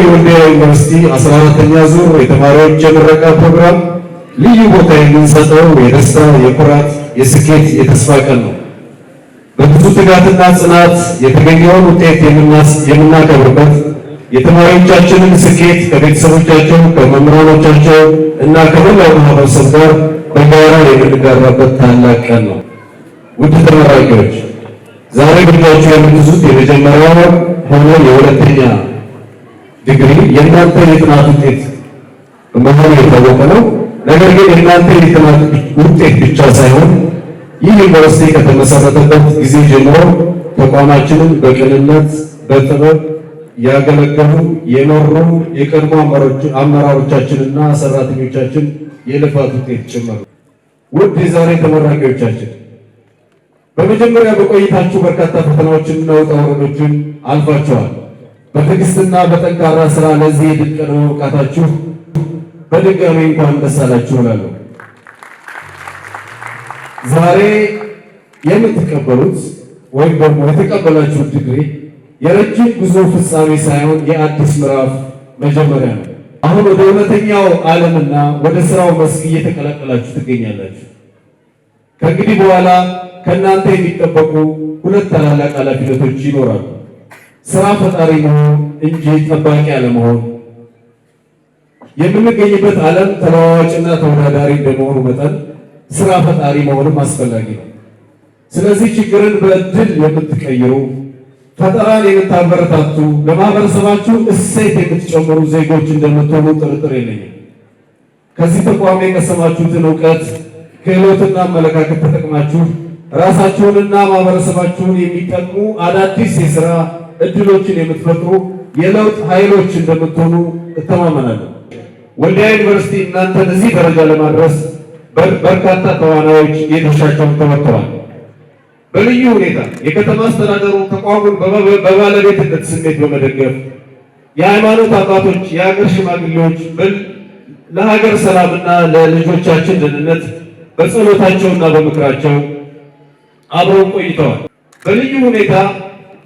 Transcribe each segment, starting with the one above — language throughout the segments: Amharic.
የወልዲያ ዩኒቨርሲቲ 14ኛ ዙር የተማሪዎች የምረቃ ፕሮግራም ልዩ ቦታ የምንሰጠው የደስታ፣ የኩራት፣ የስኬት፣ የተስፋ ቀን ነው። በብዙ ትጋትና ጽናት የተገኘውን ውጤት የምናከብርበት፣ የተማሪዎቻችንን ስኬት ከቤተሰቦቻቸው ከመምህራኖቻቸው እና ከመላው ማህበረሰብ ጋር በጋራ የምንጋራበት ታላቅ ቀን ነው። ውድ ተመራቂዎች፣ ዛሬ በእጃችሁ የምትይዙት የመጀመሪያው ሆነ የሁለተኛ ዲግሪ የእናንተ የጥናት ውጤት መሆኑ የታወቀ ነው። ነገር ግን የእናንተ የጥናት ውጤት ብቻ ሳይሆን ይህ ዩኒቨርሲቲ ከተመሰረተበት ጊዜ ጀምሮ ተቋማችንን በቅንነት በጥበብ ያገለገሉ የኖሩ የቀድሞ አመራሮቻችንና ሰራተኞቻችን የልፋት ውጤት ጭምር። ውድ የዛሬ ተመራቂዎቻችን፣ በመጀመሪያ በቆይታችሁ በርካታ ፈተናዎችንና ውጣ ውረዶችን አልፋችኋል። በትዕግስትና በጠንካራ ስራ ለዚህ ድል ቀን በመብቃታችሁ በድጋሚ እንኳን ደስ አላችሁ እላለሁ። ዛሬ የምትቀበሉት ወይም ደግሞ የተቀበላችሁት ዲግሪ የረጅም ጉዞ ፍጻሜ ሳይሆን የአዲስ ምዕራፍ መጀመሪያ ነው። አሁን ወደ እውነተኛው ዓለምና ወደ ስራው መስክ እየተቀላቀላችሁ ትገኛላችሁ። ከእንግዲህ በኋላ ከእናንተ የሚጠበቁ ሁለት ታላላቅ ኃላፊነቶች ይኖራሉ። ስራ ፈጣሪ መሆን እንጂ ጠባቂ አለመሆን። የምንገኝበት ዓለም ተለዋዋጭና ተወዳዳሪ እንደመሆኑ መጠን ስራ ፈጣሪ መሆንም አስፈላጊ ነው። ስለዚህ ችግርን በእድል የምትቀይሩ፣ ፈጠራን የምታበረታቱ፣ ለማህበረሰባችሁ እሴት የምትጨምሩ ዜጎች እንደምትሆኑ ጥርጥር የለኝም። ከዚህ ተቋም የቀሰማችሁትን እውቀት፣ ክህሎትና አመለካከት ተጠቅማችሁ ራሳችሁንና ማህበረሰባችሁን የሚጠቅሙ አዳዲስ የሥራ እድሎችን የምትፈጥሩ የለውጥ ኃይሎች እንደምትሆኑ እተማመናለሁ። ወልዲያ ዩኒቨርሲቲ እናንተን እዚህ ደረጃ ለማድረስ በርካታ ተዋናዮች የድርሻቸውን ተወጥተዋል። በልዩ ሁኔታ የከተማ አስተዳደሩ ተቋሙን በባለቤትነት ስሜት በመደገፍ የሃይማኖት አባቶች፣ የሀገር ሽማግሌዎች ለሀገር ሰላምና ለልጆቻችን ደህንነት በጸሎታቸውና በምክራቸው አብረው ቆይተዋል። በልዩ ሁኔታ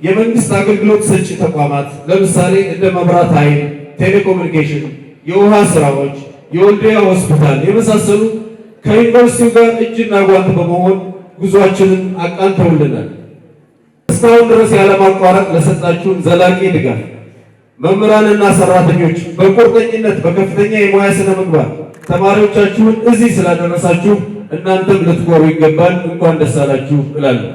የመንግስት አገልግሎት ሰጪ ተቋማት ለምሳሌ እንደ መብራት ኃይል፣ ቴሌኮሙኒኬሽን፣ የውሃ ስራዎች፣ የወልዲያ ሆስፒታል የመሳሰሉ ከዩኒቨርሲቲው ጋር እጅና ጓንት በመሆን ጉዟችንን አቃንተውልናል። እስካሁን ድረስ ያለማቋረጥ ለሰጣችሁን ዘላቂ ድጋፍ መምህራንና ሰራተኞች በቁርጠኝነት በከፍተኛ የሙያ ስነ ምግባር ተማሪዎቻችሁን እዚህ ስላደረሳችሁ እናንተም ልትኮሩ ይገባል። እንኳን ደስ አላችሁ እላለሁ።